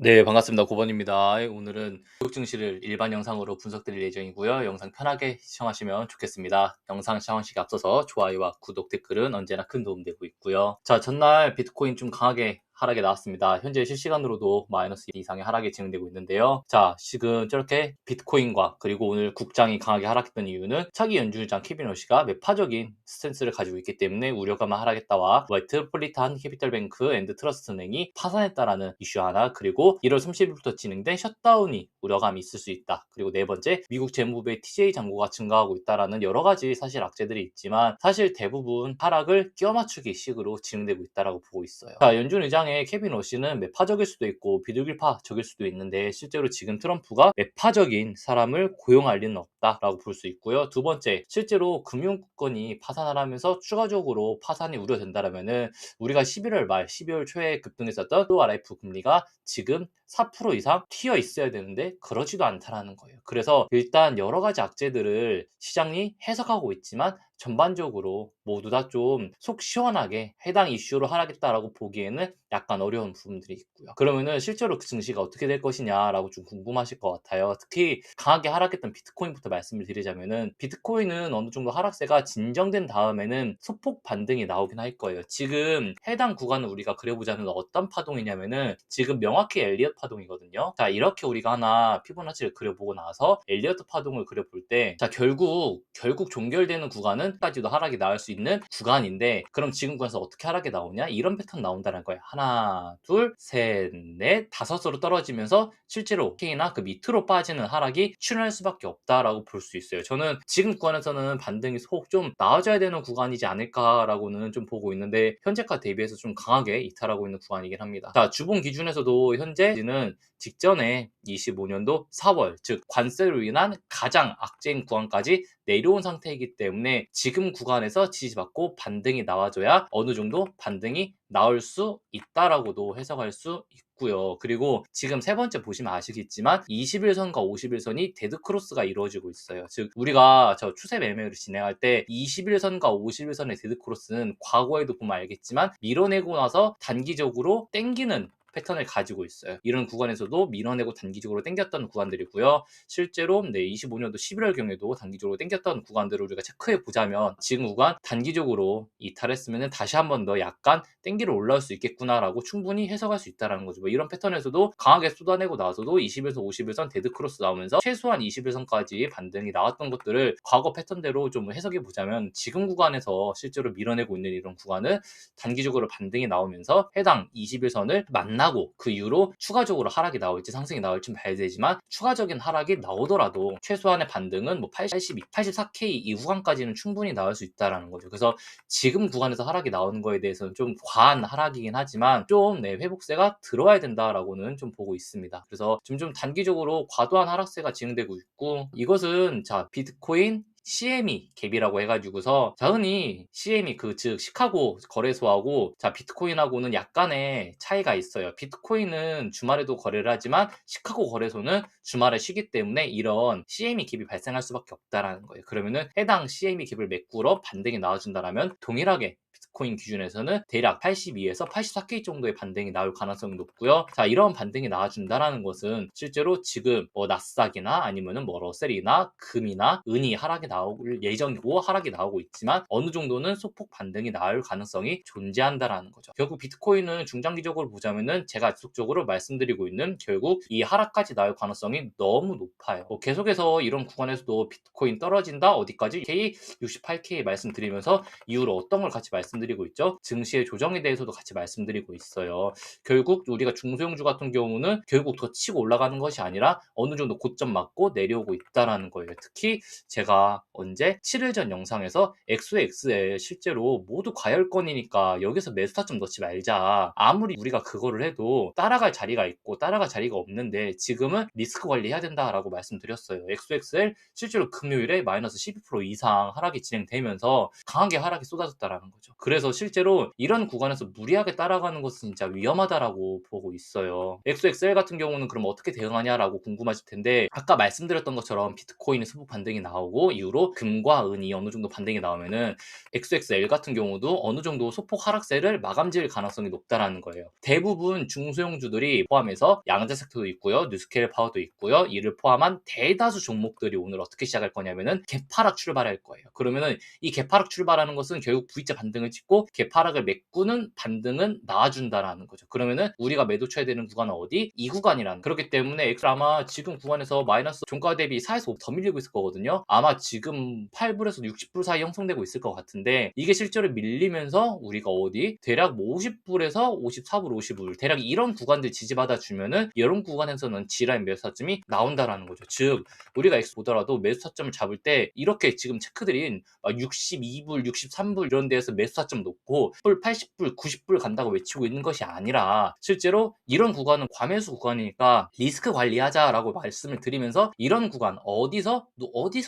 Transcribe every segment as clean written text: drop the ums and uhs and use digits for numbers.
네, 반갑습니다. 고번입니다. 오늘은 미국 증시를 일반 영상으로 분석드릴 예정이고요. 영상 편하게 시청하시면 좋겠습니다. 영상 시청하시기 앞서서 좋아요와 구독, 댓글은 언제나 큰 도움 되고 있고요. 자, 전날 비트코인 좀 강하게 하락이 나왔습니다. 현재 실시간으로도 마이너스 이상의 하락이 진행되고 있는데요. 자, 지금 저렇게 비트코인과 그리고 오늘 국장이 강하게 하락했던 이유는 차기 연준의장 케빈 러시가 매파적인 스탠스를 가지고 있기 때문에 우려감을 하락했다와 메트로폴리탄 캐피털뱅크 앤드 트러스트 은행이 파산했다라는 이슈 하나, 그리고 1월 30일부터 진행된 셧다운이 우려감이 있을 수 있다. 그리고 네 번째, 미국 재무부의 TJ 잔고가 증가하고 있다라는 여러 가지 사실 악재들이 있지만 사실 대부분 하락을 끼워 맞추기 식으로 진행되고 있다라고 보고 있어요. 자, 연준 의장의 케빈 러시는 매파적일 수도 있고 비둘기파적일 수도 있는데 실제로 지금 트럼프가 매파적인 사람을 고용할 리는 없다라고 볼 수 있고요. 두 번째, 실제로 금융권이 파산을 하면서 추가적으로 파산이 우려된다라면은 우리가 11월 말 12월 초에 급등했었던 RF 금리가 지금 4% 이상 튀어 있어야 되는데 그러지도 않다라는 거예요. 그래서 일단 여러 가지 악재들을 시장이 해석하고 있지만 전반적으로 모두 다 좀 속 시원하게 해당 이슈로 하락했다라고 보기에는 약간 어려운 부분들이 있고요. 그러면은 실제로 그 증시가 어떻게 될 것이냐라고 좀 궁금하실 것 같아요. 특히 강하게 하락했던 비트코인부터 말씀을 드리자면은 비트코인은 어느 정도 하락세가 진정된 다음에는 소폭 반등이 나오긴 할 거예요. 지금 해당 구간을 우리가 그려보자면 어떤 파동이냐면은 지금 명확히 엘리엇 파동이거든요. 자, 이렇게 우리가 하나 피보나치를 그려보고 나서 엘리엇 파동을 그려볼 때, 자, 결국 종결되는 구간은까지도 하락이 나올 수 있는 구간인데, 그럼 지금 구간에서 어떻게 하락이 나오냐? 이런 패턴 나온다는 거예요. 하나, 둘, 셋, 넷, 다섯으로 떨어지면서 실제로 K나 그 밑으로 빠지는 하락이 출현할 수밖에 없다라고 볼 수 있어요. 저는 지금 구간에서는 반등이 속 좀 나와줘야 되는 구간이지 않을까라고는 좀 보고 있는데 현재가 대비해서 좀 강하게 이탈하고 있는 구간이긴 합니다. 자, 주봉 기준에서도 현재는 직전에 25년도 4월, 즉 관세로 인한 가장 악재인 구간까지 내려온 상태이기 때문에 지금 구간에서 지지받고 반등이 나와줘야 어느 정도 반등이 나올 수 있다라고도 해석할 수 있고요. 그리고 지금 세 번째 보시면 아시겠지만 21선과 51선이 데드크로스가 이루어지고 있어요. 즉 우리가 저 추세 매매를 진행할 때 21선과 51선의 데드크로스는 과거에도 보면 알겠지만 밀어내고 나서 단기적으로 땡기는 패턴을 가지고 있어요. 이런 구간에서도 밀어내고 단기적으로 땡겼던 구간들이고요. 실제로 25년도 11월경에도 단기적으로 땡겼던 구간들을 우리가 체크해 보자면 지금 구간 단기적으로 이탈했으면 다시 한 번 더 약간 땡기로 올라올 수 있겠구나라고 충분히 해석할 수 있다는 거죠. 뭐 이런 패턴에서도 강하게 쏟아내고 나서도 20에서 51선 데드크로스 나오면서 최소한 21선까지 반등이 나왔던 것들을 과거 패턴대로 좀 해석해 보자면 지금 구간에서 실제로 밀어내고 있는 이런 구간은 단기적으로 반등이 나오면서 해당 21선을 만나고 그 이후로 추가적으로 하락이 나올지 상승이 나올지 봐야 되지만 추가적인 하락이 나오더라도 최소한의 반등은 뭐 82, 84K 이 구간까지는 충분히 나올 수 있다라는 거죠. 그래서 지금 구간에서 하락이 나오는 거에 대해서는 좀 과한 하락이긴 하지만 좀 회복세가 들어와야 된다라고는 좀 보고 있습니다. 그래서 지금 좀 단기적으로 과도한 하락세가 진행되고 있고 이것은 자 비트코인 CME 갭이라고 해가지고서 자 흔히 CME 즉 시카고 거래소하고 자 비트코인하고는 약간의 차이가 있어요. 비트코인은 주말에도 거래를 하지만 시카고 거래소는 주말에 쉬기 때문에 이런 CME 갭이 발생할 수밖에 없다라는 거예요. 그러면은 해당 CME 갭을 메꾸러 반등이 나와준다라면 동일하게 비트코인 기준에서는 대략 82에서 84K 정도의 반등이 나올 가능성이 높고요. 자, 이런 반등이 나와준다라는 것은 실제로 지금 뭐 나스닥이나 아니면은 뭐 러셀이나 금이나 은이 하락이 나올 예정이고 하락이 나오고 있지만 어느 정도는 소폭 반등이 나올 가능성이 존재한다라는 거죠. 결국 비트코인은 중장기적으로 보자면은 제가 지속적으로 말씀드리고 있는 결국 이 하락까지 나올 가능성이 너무 높아요. 뭐 계속해서 이런 구간에서도 비트코인 떨어진다 어디까지 K 68K 말씀드리면서 이후로 어떤 걸 같이 말씀드리고 있죠? 증시의 조정에 대해서도 같이 말씀드리고 있어요. 결국 우리가 중소형주 같은 경우는 결국 더 치고 올라가는 것이 아니라 어느 정도 고점 맞고 내려오고 있다라는 거예요. 특히 제가 언제 7일 전 영상에서 XXL 실제로 모두 과열권이니까 여기서 매수 타점 넣지 말자. 아무리 우리가 그거를 해도 따라갈 자리가 있고 따라갈 자리가 없는데 지금은 리스크 관리해야 된다라고 말씀드렸어요. XXL 실제로 금요일에 마이너스 12% 이상 하락이 진행되면서 강하게 하락이 쏟아졌다라는 거죠. 그래서 실제로 이런 구간에서 무리하게 따라가는 것은 진짜 위험하다라고 보고 있어요. XXL 같은 경우는 그럼 어떻게 대응하냐라고 궁금하실 텐데 아까 말씀드렸던 것처럼 비트코인의 소폭 반등이 나오고 이후로 이유로 금과 은이 어느 정도 반등이 나오면은 XXL 같은 경우도 어느 정도 소폭 하락세를 마감지을 가능성이 높다라는 거예요. 대부분 중소형주들이 포함해서 양자 섹터도 있고요, 뉴스케일 파워도 있고요. 이를 포함한 대다수 종목들이 오늘 어떻게 시작할 거냐면은 개파락 출발할 거예요. 그러면은 이 개파락 출발하는 것은 결국 V자 반등을 찍고 개파락을 메꾸는 반등은 나와준다라는 거죠. 그러면은 우리가 매도 쳐야 되는 구간은 어디? 이 구간이라는. 그렇기 때문에 아마 지금 구간에서 마이너스 종가 대비 4에서 5 더 밀리고 있을 거거든요. 아마 지금 8불에서 60불 사이 형성되고 있을 것 같은데 이게 실제로 밀리면서 우리가 어디? 대략 뭐 50불에서 54불, 50불 대략 이런 구간들 지지받아 주면은 이런 구간에서는 G라인 매수 타점이 나온다라는 거죠. 즉 우리가 X 보더라도 매수 타점을 잡을 때 이렇게 지금 체크드린 62불, 63불 이런 데에서 매수 타점 놓고 80불, 90불 간다고 외치고 있는 것이 아니라 실제로 이런 구간은 과매수 구간이니까 리스크 관리하자라고 말씀을 드리면서 이런 구간 어디서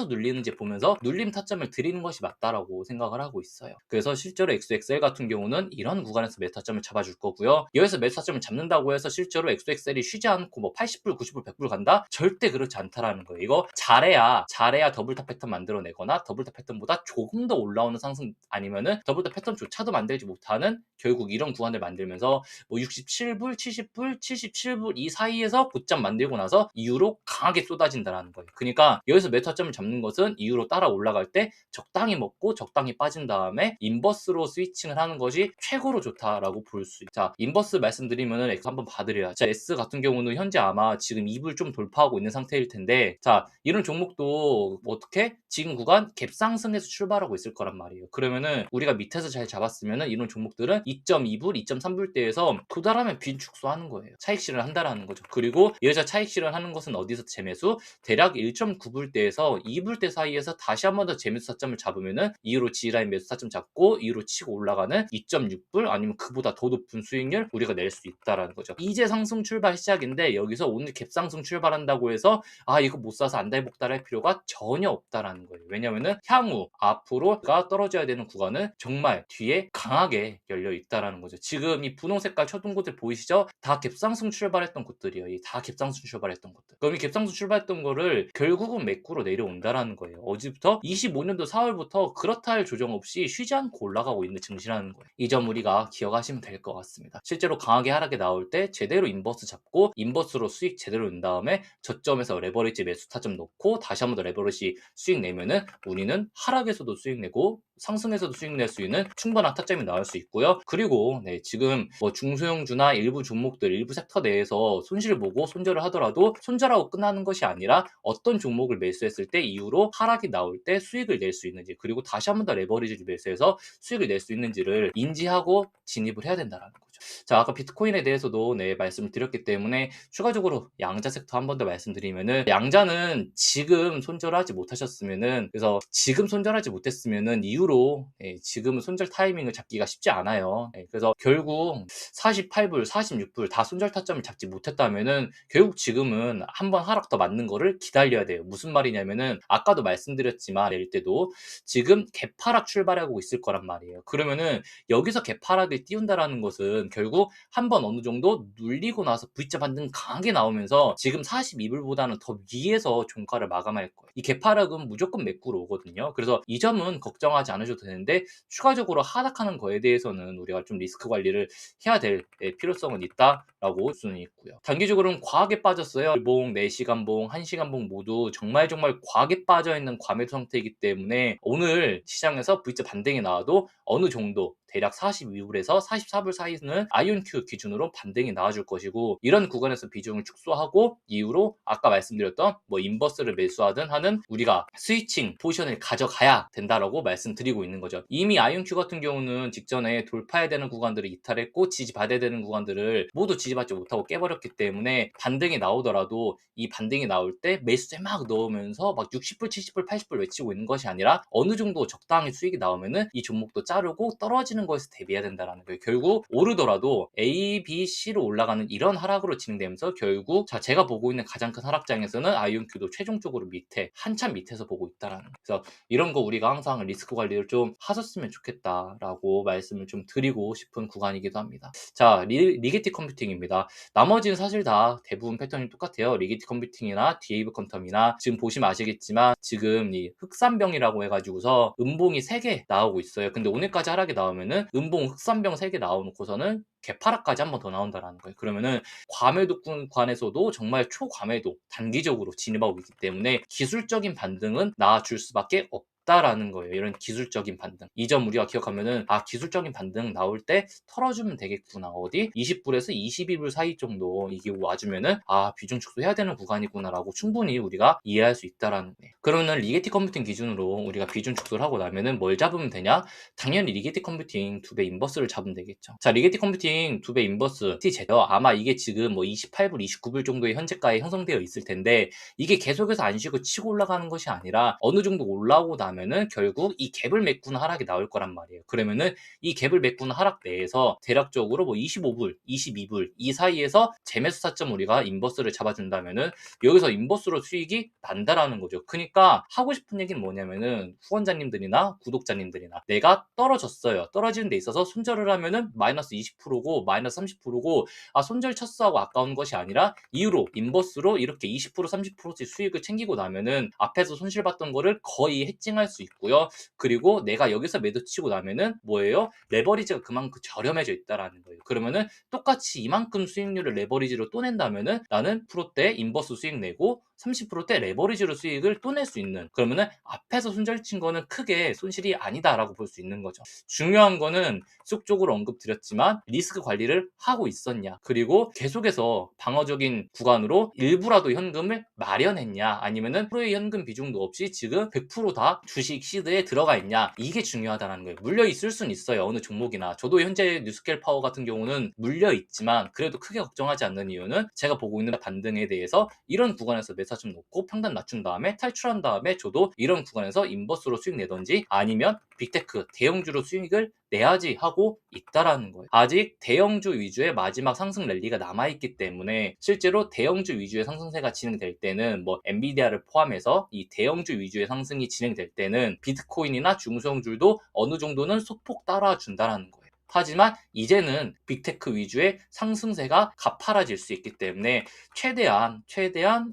눌리는지 보면서 눌림 타점을 드리는 것이 맞다라고 생각을 하고 있어요. 그래서 실제로 XXL 같은 경우는 이런 구간에서 매수 타점을 잡아줄 거고요. 여기서 매수 타점을 잡는다고 해서 실제로 XXL이 쉬지 않고 뭐 80불, 90불, 100불 간다? 절대 그렇지 않다라는 거예요. 이거 잘해야 더블탑 패턴 만들어내거나 더블탑 패턴보다 조금 더 올라오는 상승 아니면은 더블탑 패턴조차도 만들지 못하는 결국 이런 구간을 만들면서 뭐 67불, 70불, 77불 이 사이에서 고점 만들고 나서 이후로 강하게 쏟아진다라는 거예요. 그러니까 여기서 매수 타점을 잡는 것은 이후로 따라 올라갈 때 적당히 먹고 적당히 빠진 다음에 인버스로 스위칭을 하는 것이 최고로 좋다라고 볼 수 있죠. 자, 인버스 말씀드리면은 X 한번 봐드려요. 자, S 같은 경우는 현재 아마 지금 2불 좀 돌파하고 있는 상태일 텐데 자, 이런 종목도 어떻게 지금 구간 갭상승에서 출발하고 있을 거란 말이에요. 그러면은 우리가 밑에서 잘 잡았으면은 이런 종목들은 2.2불, 2.3불 대에서 도달하면 빈축소하는 거예요. 차익 실현을 한다라는 거죠. 그리고 여기서 차익 실현하는 것은 어디서 재매수? 대략 1.9불 대에서 2불 대 사이에서 다시 한 번 더 재매수 타점을 잡으면은 이후로 G라인 매수 타점 잡고 이후로 치고 올라가는 2.6불 아니면 그보다 더 높은 수익률 우리가 낼 수 있다라는 거죠. 이제 상승 출발 시작인데 여기서 오늘 갭상승 출발한다고 해서 이거 못 사서 안달복달할 필요가 전혀 없다라는 거예요. 왜냐면은 향후 앞으로가 떨어져야 되는 구간은 정말 뒤에 강하게 열려 있다라는 거죠. 지금 이 분홍 색깔 초등고들 보이시죠? 다 갭상승 출발했던 곳들이에요. 다 갭상승 출발했던 곳들. 그럼 이 갭상승 출발했던 거를 결국은 매꾸로 내려온다라는 거예요. 어제부터 25년도 4월부터 그렇다 할 조정 없이 쉬지 않고 올라가고 있는 증시라는 거예요. 이 점 우리가 기억하시면 될 것 같습니다. 실제로 강하게 하락에 나올 때 제대로 인버스 잡고 인버스로 수익 제대로 낸 다음에 저점에서 레버리지 매수 타점 놓고 다시 한 번 더 레버리지 수익 내면은 우리는 하락에서도 수익 내고 상승에서도 수익 낼 수 있는 충분한 타점이 나올 수 있고요. 그리고 지금 뭐 중소형주나 일부 종목들, 일부 섹터 내에서 손실 보고 손절을 하더라도 손절하고 끝나는 것이 아니라 어떤 종목을 매수했을 때 이후로 하락이 나올 때 수익을 낼 수 있는지 그리고 다시 한 번 더 레버리지를 매수해서 수익을 낼 수 있는지를 인지하고 진입을 해야 된다는 거죠. 자, 아까 비트코인에 대해서도 말씀을 드렸기 때문에 추가적으로 양자 섹터 한 번 더 말씀드리면은 양자는 지금 손절하지 못하셨으면은 그래서 지금 손절하지 못했으면은 이후로 지금은 손절 타이밍을 잡기가 쉽지 않아요. 그래서 결국 48불, 46불 다 손절 타점을 잡지 못했다면은 결국 지금은 한 번 하락 더 맞는 거를 기다려야 돼요. 무슨 말이냐면은 아까도 말씀드렸지만 낼 때도 지금 개파락 출발하고 있을 거란 말이에요. 그러면은 여기서 개파락을 띄운다라는 것은 결국 한 번 어느 정도 눌리고 나서 V자 반등 강하게 나오면서 지금 42불보다는 더 위에서 종가를 마감할 거예요. 이 개파락은 무조건 매꾸로 오거든요. 그래서 이 점은 걱정하지 않으셔도 되는데 추가적으로 하락하는 거에 대해서는 우리가 좀 리스크 관리를 해야 될 필요성은 있다라고 볼 수는 있고요. 단기적으로는 과하게 빠졌어요. 일봉, 4시간봉, 1시간봉 모두 정말 과하게 빠져있는 과매도 상태이기 때문에 오늘 시장에서 V자 반등이 나와도 어느 정도 대략 42불에서 44불 사이는 아이온큐 기준으로 반등이 나와줄 것이고 이런 구간에서 비중을 축소하고 이후로 아까 말씀드렸던 뭐 인버스를 매수하든 하는 우리가 스위칭 포지션을 가져가야 된다라고 말씀드리고 있는 거죠. 이미 아이온큐 같은 경우는 직전에 돌파해야 되는 구간들을 이탈했고 지지받아야 되는 구간들을 모두 지지받지 못하고 깨버렸기 때문에 반등이 나오더라도 이 반등이 나올 때 매수세 막 넣으면서 막 60불, 70불, 80불 외치고 있는 것이 아니라 어느 정도 적당히 수익이 나오면은 이 종목도 자르고 떨어지는 것에서 대비해야 된다는 거예요. 결국 오르더라도 A, B, C로 올라가는 이런 하락으로 진행되면서 결국 제가 보고 있는 가장 큰 하락장에서는 아이온큐도 최종적으로 밑에 한참 밑에서 보고 있다라는 거예요. 그래서 이런 거 우리가 항상 리스크 관리를 좀 하셨으면 좋겠다라고 말씀을 좀 드리고 싶은 구간이기도 합니다. 자, 리게티 컴퓨팅입니다. 나머지는 사실 다 대부분 패턴이 똑같아요. 리게티 컴퓨팅이나 디에이브 퀀텀이나 지금 보시면 아시겠지만 지금 이 흑산병이라고 해가지고서 음봉이 3개 나오고 있어요. 근데 오늘까지 하락이 나오면은 음봉 흑산병 3개 나오고서는 개파락까지 한 번 더 나온다라는 거예요. 그러면은 과매도 구간에서도 정말 초과매도 단기적으로 진입하고 있기 때문에 기술적인 반등은 나와줄 수밖에 없다라는 거예요. 이런 기술적인 반등. 이 점 우리가 기억하면은 기술적인 반등 나올 때 털어주면 되겠구나. 어디? 20불에서 22불 사이 정도 이게 와주면은 비중 축소해야 되는 구간이구나라고 충분히 우리가 이해할 수 있다라는 거예요. 그러면 리게티 컴퓨팅 기준으로 우리가 비중 축소를 하고 나면은 뭘 잡으면 되냐? 당연히 리게티 컴퓨팅 2배 인버스를 잡으면 되겠죠. 자, 리게티 컴퓨팅 2배 인버스 T제더 아마 이게 지금 뭐 28불, 29불 정도의 현재가에 형성되어 있을 텐데 이게 계속해서 안 쉬고 치고 올라가는 것이 아니라 어느 정도 올라오고 나면은 결국 이 갭을 메꾸는 하락이 나올 거란 말이에요. 그러면은 이 갭을 메꾸는 하락 내에서 대략적으로 뭐 25불, 22불 이 사이에서 재매수 타점 우리가 인버스를 잡아준다면은 여기서 인버스로 수익이 난다라는 거죠. 그러니까 하고 싶은 얘기는 뭐냐면은 후원자님들이나 구독자님들이나 내가 떨어졌어요. 떨어지는 데 있어서 손절을 하면은 마이너스 20%고 마이너스 30%고 손절 쳤어 하고 아까운 것이 아니라 이후로 인버스로 이렇게 20% 30%씩 수익을 챙기고 나면은 앞에서 손실봤던 거를 거의 해칭할 수 있고요. 그리고 내가 여기서 매도 치고 나면은 뭐예요? 레버리지가 그만큼 저렴해져 있다라는 거예요. 그러면은 똑같이 이만큼 수익률을 레버리지로 또 낸다면은 나는 프로때 인버스 수익 내고 30%대 레버리지로 수익을 또 낼 수 있는, 그러면은 앞에서 손절 친 거는 크게 손실이 아니다라고 볼 수 있는 거죠. 중요한 거는 쑥적으로 언급드렸지만 리스크 관리를 하고 있었냐, 그리고 계속해서 방어적인 구간으로 일부라도 현금을 마련했냐, 아니면은 프로의 현금 비중도 없이 지금 100%다 주식 시드에 들어가 있냐, 이게 중요하다는 거예요. 물려 있을 수는 있어요, 어느 종목이나. 저도 현재 뉴스케일 파워 같은 경우는 물려 있지만 그래도 크게 걱정하지 않는 이유는 제가 보고 있는 반등에 대해서 이런 구간에서 매수 좀 놓고 평단 낮춘 다음에 탈출한 다음에 저도 이런 구간에서 인버스로 수익 내던지 아니면 빅테크 대형주로 수익을 내야지 하고 있다라는 거예요. 아직 대형주 위주의 마지막 상승 랠리가 남아있기 때문에 실제로 대형주 위주의 상승세가 진행될 때는 뭐 엔비디아를 포함해서 이 대형주 위주의 상승이 진행될 때는 비트코인이나 중소형주도 어느 정도는 소폭 따라준다라는 거예요. 하지만 이제는 빅테크 위주의 상승세가 가파라질 수 있기 때문에 최대한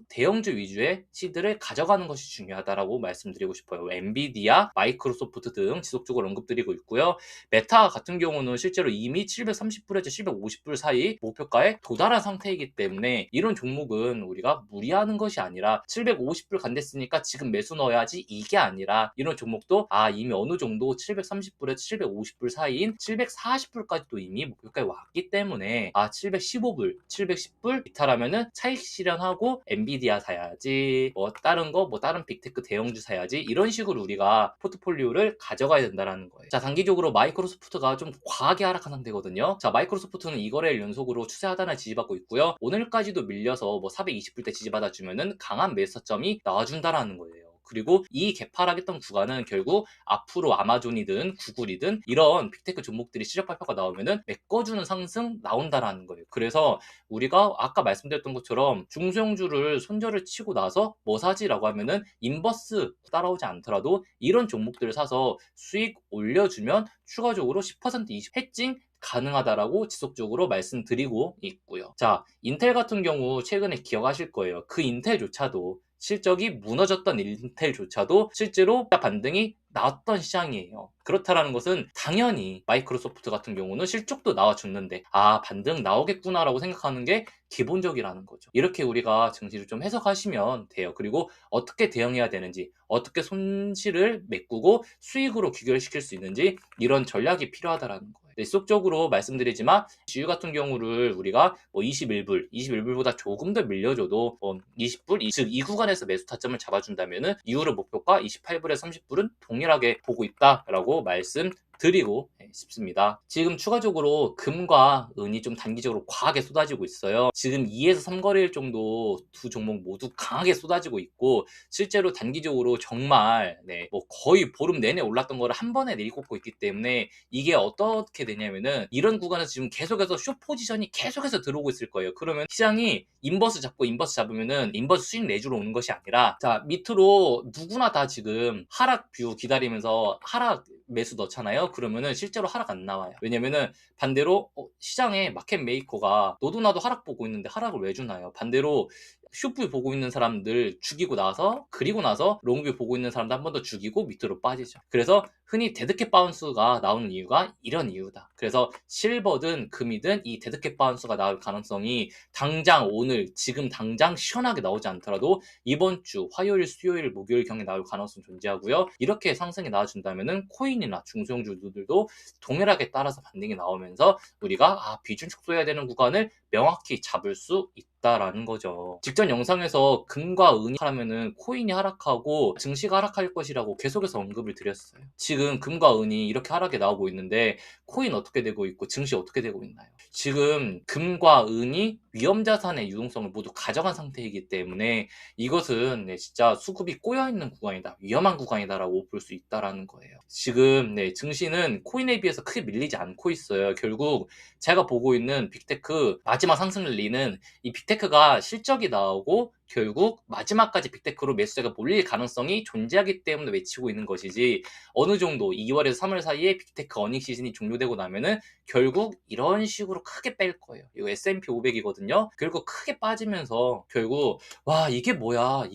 대형주 위주의 시드를 가져가는 것이 중요하다라고 말씀드리고 싶어요. 엔비디아, 마이크로소프트 등 지속적으로 언급드리고 있고요. 메타 같은 경우는 실제로 이미 730불에서 750불 사이 목표가에 도달한 상태이기 때문에 이런 종목은 우리가 무리하는 것이 아니라 750불 간댔으니까 지금 매수 넣어야지, 이게 아니라 이런 종목도 이미 어느 정도 730불에서 750불 사이인 740불까지도 이미 목표가에 왔기 때문에 715불, 710불 이탈하면은 차익 실현하고 엔비디아 사야지, 뭐 다른 거, 뭐 다른 빅테크 대형주 사야지, 이런 식으로 우리가 포트폴리오를 가져가야 된다는 거예요. 자, 단기적으로 마이크로소프트가 좀 과하게 하락한 상태거든요. 자, 마이크로소프트는 이거래일 연속으로 추세 하단을 지지받고 있고요. 오늘까지도 밀려서 뭐 420불대 지지받아주면은 강한 매수점이 나와준다라는 거예요. 그리고 이 개파락했던 구간은 결국 앞으로 아마존이든 구글이든 이런 빅테크 종목들이 실적 발표가 나오면은 메꿔주는 상승 나온다라는 거예요. 그래서 우리가 아까 말씀드렸던 것처럼 중소형주를 손절을 치고 나서 뭐 사지라고 하면은 인버스 따라오지 않더라도 이런 종목들을 사서 수익 올려주면 추가적으로 10% 20 해칭 가능하다라고 지속적으로 말씀드리고 있고요. 자, 인텔 같은 경우 최근에 기억하실 거예요. 그 인텔조차도 실적이 무너졌던 인텔조차도 실제로 반등이 나왔던 시장이에요. 그렇다라는 것은 당연히 마이크로소프트 같은 경우는 실적도 나와줬는데 반등 나오겠구나라고 생각하는 게 기본적이라는 거죠. 이렇게 우리가 증시를 좀 해석하시면 돼요. 그리고 어떻게 대응해야 되는지, 어떻게 손실을 메꾸고 수익으로 귀결시킬 수 있는지, 이런 전략이 필요하다라는 거예요. 지속적으로 말씀드리지만 GU 같은 경우를 우리가 뭐 21불보다 조금 더 밀려줘도 20불, 즉 이 구간에서 매수 타점을 잡아준다면은 이후로 목표가 28불에 30불은 동일하게 보고 있다라고 말씀드리고 싶습니다. 지금 추가적으로 금과 은이 좀 단기적으로 과하게 쏟아지고 있어요. 지금 2에서 3거래일 정도 두 종목 모두 강하게 쏟아지고 있고, 실제로 단기적으로 정말 뭐 거의 보름 내내 올랐던 거를 한 번에 내리꽂고 있기 때문에 이게 어떻게 되냐면은 이런 구간에서 지금 계속해서 숏 포지션이 계속해서 들어오고 있을 거예요. 그러면 시장이 인버스 잡으면은 인버스 수익 내주러 오는 것이 아니라, 자, 밑으로 누구나 다 지금 하락 뷰 기다리면서 하락 매수 넣잖아요. 그러면은 실제로 하락 안 나와요. 왜냐면은 반대로 시장에 마켓 메이커가 너도 나도 하락 보고 있는데 하락을 왜 주나요? 반대로 숏뷰 보고 있는 사람들 죽이고 나서, 그리고 나서 롱뷰 보고 있는 사람들 한 번 더 죽이고 밑으로 빠지죠. 그래서 흔히 데드캣 바운스가 나오는 이유가 이런 이유다. 그래서 실버든 금이든 이 데드캣 바운스가 나올 가능성이 당장 오늘 지금 당장 시원하게 나오지 않더라도 이번 주 화요일, 수요일, 목요일경에 나올 가능성이 존재하고요. 이렇게 상승이 나와준다면은 코인이나 중소형주들도 동일하게 따라서 반등이 나오면서 우리가 비중 축소해야 되는 구간을 명확히 잡을 수 있다라는 거죠. 직전 영상에서 금과 은이 하락하면은 코인이 하락하고 증시가 하락할 것이라고 계속해서 언급을 드렸어요. 지금 금과 은이 이렇게 하락에 나오고 있는데 코인 어떻게 되고 있고 증시 어떻게 되고 있나요? 지금 금과 은이 위험자산의 유동성을 모두 가져간 상태이기 때문에 이것은 진짜 수급이 꼬여있는 구간이다, 위험한 구간이다라고 볼 수 있다라는 거예요. 지금 증시는 코인에 비해서 크게 밀리지 않고 있어요. 결국 제가 보고 있는 빅테크 마지막 상승 랠리는 이 빅테크가 실적이 나오고 결국 마지막까지 빅테크로 매수세가 몰릴 가능성이 존재하기 때문에 외치고 있는 것이지, 어느 정도 2월에서 3월 사이에 빅테크 어닝 시즌이 종료되고 나면은 결국 이런 식으로 크게 뺄 거예요. 이거 S&P 500이거든요. 결국 크게 빠지면서 결국 와 이게 뭐야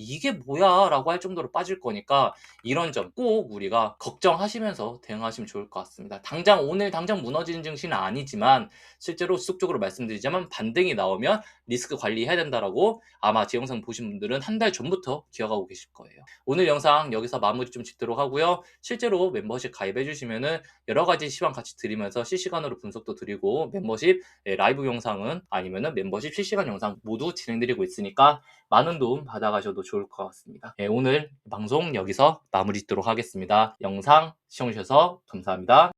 라고 할 정도로 빠질 거니까, 이런 점 꼭 우리가 걱정하시면서 대응하시면 좋을 것 같습니다. 오늘 당장 무너지는 증시는 아니지만 실제로 지속적으로 말씀드리자면 반등이 나오면 리스크 관리해야 된다라고 아마 제 영상 보신 분들은 한 달 전부터 기억하고 계실 거예요. 오늘 영상 여기서 마무리 좀 짓도록 하고요. 실제로 멤버십 가입해 주시면은 여러 가지 시황 같이 드리면서 실시간으로 분석도 드리고, 멤버십 라이브 영상은 아니면은 멤버십 실시간 영상 모두 진행드리고 있으니까 많은 도움 받아가셔도 좋을 것 같습니다. 오늘 방송 여기서 마무리 짓도록 하겠습니다. 영상 시청해주셔서 감사합니다.